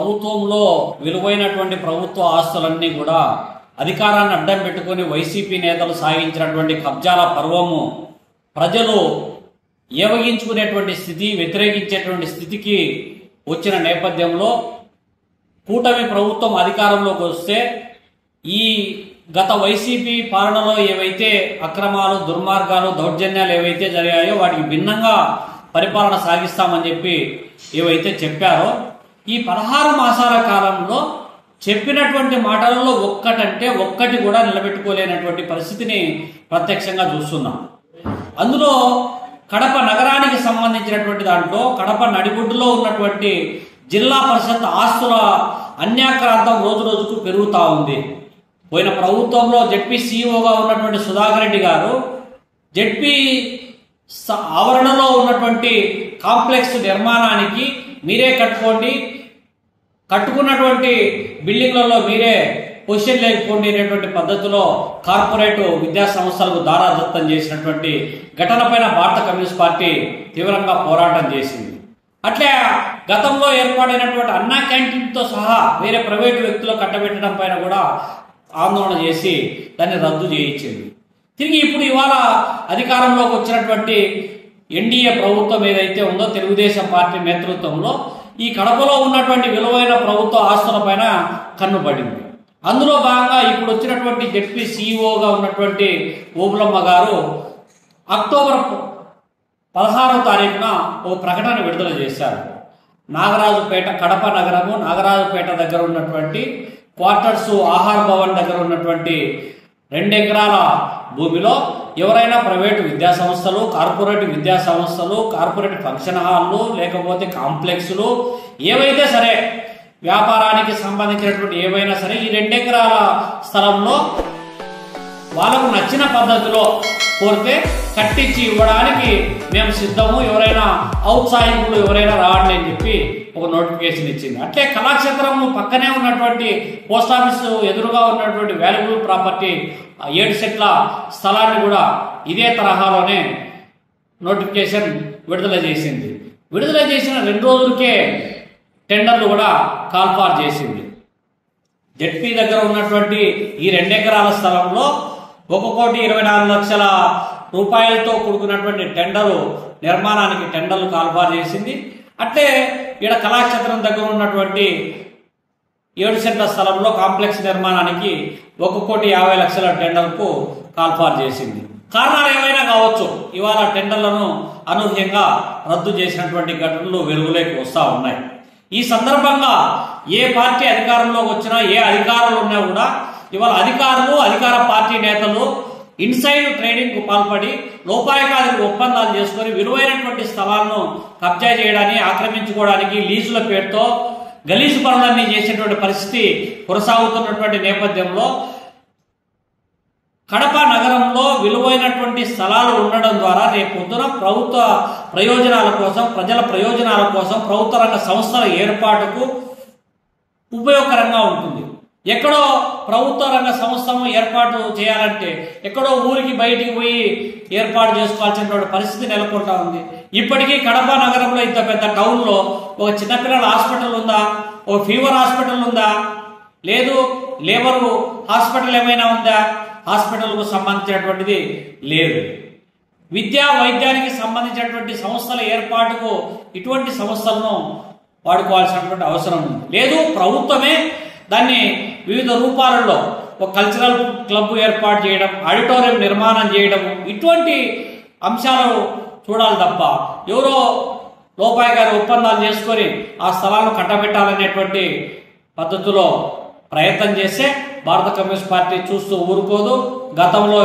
ప్రభుత్వంలో విలువైనటువంటి ప్రభుత్వ ఆస్తులన్నీ కూడా అధికారాన్ని అడ్డం పెట్టుకొని వైసీపీ నేతలు సాగించినటువంటి కబ్జాల పర్వము ప్రజలు ఏవగించుకునేటువంటి స్థితి, వ్యతిరేకించేటువంటి స్థితికి వచ్చిన నేపథ్యంలో కూటమి ప్రభుత్వం అధికారంలోకి వస్తే ఈ గత వైసీపీ పాలనలో ఏవైతే అక్రమాలు, దుర్మార్గాలు, దౌర్జన్యాలు ఏవైతే జరిగాయో వాటికి భిన్నంగా పరిపాలన సాగిస్తామని చెప్పి ఏవైతే చెప్పారో ఈ 16 మాసాల కాలంలో చెప్పినటువంటి మాటలలో ఒక్కటంటే ఒక్కటి కూడా నిలబెట్టుకోలేనటువంటి పరిస్థితిని ప్రత్యక్షంగా చూస్తున్నాం. అందులో కడప నగరానికి సంబంధించినటువంటి దాంట్లో కడప నడిబొడ్డులో ఉన్నటువంటి జిల్లా పరిషత్ ఆస్తుల అన్యాక్రాంతం రోజు రోజుకు పెరుగుతూ ఉంది. పోయిన ప్రభుత్వంలో జెడ్పీ సీఈఓగా ఉన్నటువంటి సుధాకర్ రెడ్డి గారు జెడ్పీ ఆవరణలో ఉన్నటువంటి కాంప్లెక్స్ నిర్మాణానికి మీరే కట్టుకోండి, కట్టుకున్నటువంటి బిల్డింగ్లలో మీరే పొజిషన్ లేకపోండి అనేటువంటి పద్ధతిలో కార్పొరేట్ విద్యా సంస్థలకు దారాదత్తం చేసినటువంటి ఘటనపైన భారత కమ్యూనిస్ట్ పార్టీ తీవ్రంగా పోరాటం చేసింది. అట్లే గతంలో ఏర్పాటైనటువంటి అన్నా క్యాంటీన్తో సహా వేరే ప్రైవేటు వ్యక్తులు కట్టబెట్టడం పైన కూడా ఆందోళన చేసి దాన్ని రద్దు చేయించింది. తిరిగి ఇప్పుడు ఇవాళ అధికారంలోకి వచ్చినటువంటి ఎన్డీఏ ప్రభుత్వం ఏదైతే ఉందో తెలుగుదేశం పార్టీ నేతృత్వంలో ఈ కడపలో ఉన్నటువంటి విలువైన ప్రభుత్వ ఆస్తులపైన కన్నుపడింది. అందులో భాగంగా ఇప్పుడు వచ్చినటువంటి జెడ్పీ సీఈఓగా ఉన్నటువంటి ఓబులమ్మ గారు అక్టోబర్ 16వ తారీఖున ఓ ప్రకటన విడుదల చేశారు. నాగరాజుపేట, కడప నగరము నాగరాజుపేట దగ్గర ఉన్నటువంటి క్వార్టర్స్ ఆహార భవన్ దగ్గర ఉన్నటువంటి 2 ఎకరాల భూమిలో ఎవరైనా ప్రైవేటు విద్యా సంస్థలు, కార్పొరేట్ విద్యా సంస్థలు, కార్పొరేట్ ఫంక్షన్ హాల్లు, లేకపోతే కాంప్లెక్స్లు ఏవైతే సరే వ్యాపారానికి సంబంధించినటువంటి ఏవైనా సరే ఈ 2 ఎకరాల స్థలంలో వాళ్ళకు నచ్చిన పద్ధతిలో కోరితే కట్టించి ఇవ్వడానికి మేము సిద్ధము, ఎవరైనా ఔత్సాహికులు ఎవరైనా రావండి అని చెప్పి ఒక నోటిఫికేషన్ ఇచ్చింది. అట్లే కళాక్షేత్రం పక్కనే ఉన్నటువంటి పోస్ట్ ఆఫీసు ఎదురుగా ఉన్నటువంటి వాల్యుబుల్ ప్రాపర్టీ 7 సెట్ల స్థలాన్ని కూడా ఇదే తరహాలోనే నోటిఫికేషన్ విడుదల చేసింది. విడుదల చేసిన 2 రోజులకే టెండర్లు కూడా కాల్ఫార్ చేసింది. జెడ్పీ దగ్గర ఉన్నటువంటి ఈ 2 ఎకరాల స్థలంలో 1,24,00,000 రూపాయలతో కూడుకున్నటువంటి టెండరు నిర్మాణానికి టెండర్లు కాల్ఫార్ చేసింది. అట్లే ఈడ కళాక్షేత్రం దగ్గర ఉన్నటువంటి 7 సెంట్ల స్థలంలో కాంప్లెక్స్ నిర్మాణానికి 1,50,00,000 టెండర్కు కాల్ఫార్ చేసింది. కారణాలు ఏమైనా కావచ్చు, ఇవాళ టెండర్లను అనూహ్యంగా రద్దు చేసినటువంటి ఘటనలు వెలుగులోకి వస్తూ ఉన్నాయి. ఈ సందర్భంగా ఏ పార్టీ అధికారంలోకి వచ్చినా, ఏ అధికారులు ఉన్నా కూడా ఇవాళ అధికారులు, అధికార పార్టీ నేతలు ఇన్సైడ్ ట్రేడింగ్ కు పాల్పడి లోపాయకాలకు ఒప్పందాలు చేసుకుని విలువైనటువంటి స్థలాలను కబ్జా చేయడానికి, ఆక్రమించుకోవడానికి లీజుల పేరుతో గలీజు పనులన్నీ చేసేటువంటి పరిస్థితి కొనసాగుతున్నటువంటి నేపథ్యంలో కడప నగరంలో విలువైనటువంటి స్థలాలు ఉండడం ద్వారా రేపు పొద్దున ప్రభుత్వ ప్రయోజనాల కోసం, ప్రజల ప్రయోజనాల కోసం ప్రభుత్వ రంగ సంస్థల ఏర్పాటుకు ఉపయోగకరంగా ఉంటుంది. ఎక్కడో ప్రభుత్వ రంగ సంస్థను ఏర్పాటు చేయాలంటే ఎక్కడో ఊరికి బయటికి పోయి ఏర్పాటు చేసుకోవాల్సినటువంటి పరిస్థితి నెలకొంటా ఉంది. ఇప్పటికీ కడప నగరంలో ఇంత పెద్ద టౌన్లో ఒక చిన్నపిల్లల హాస్పిటల్ ఉందా, ఒక ఫీవర్ హాస్పిటల్ ఉందా, లేదు లేబర్ హాస్పిటల్ ఏమైనా ఉందా? హాస్పిటల్కు సంబంధించినటువంటిది లేదు. విద్యా వైద్యానికి సంబంధించినటువంటి సంస్థల ఏర్పాటుకు ఇటువంటి సంస్థలను వాడుకోవాల్సినటువంటి అవసరం ఉంది. లేదు ప్రభుత్వమే దాన్ని వివిధ రూపాలలో ఒక కల్చరల్ క్లబ్ ఏర్పాటు చేయడం, ఆడిటోరియం నిర్మాణం చేయడం, ఇటువంటి అంశాలు చూడాలి తప్ప ఎవరో లోపాయి గారు ఒప్పందాలు చేసుకొని ఆ స్థలాలను కట్టబెట్టాలనేటువంటి పద్ధతిలో ప్రయత్నం చేస్తే భారత కమ్యూనిస్ట్ పార్టీ చూస్తూ ఊరుకోదు. గతంలో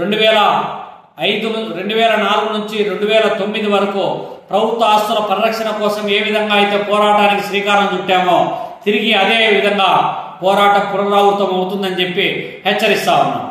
2004 నుంచి 2009 వరకు ప్రభుత్వ ఆస్తుల పరిరక్షణ కోసం ఏ విధంగా అయితే పోరాటానికి శ్రీకారం చుట్టామో తిరిగి అదే విధంగా పోరాటం పునరావృతం అవుతుందని చెప్పి హెచ్చరిస్తా ఉన్నాం.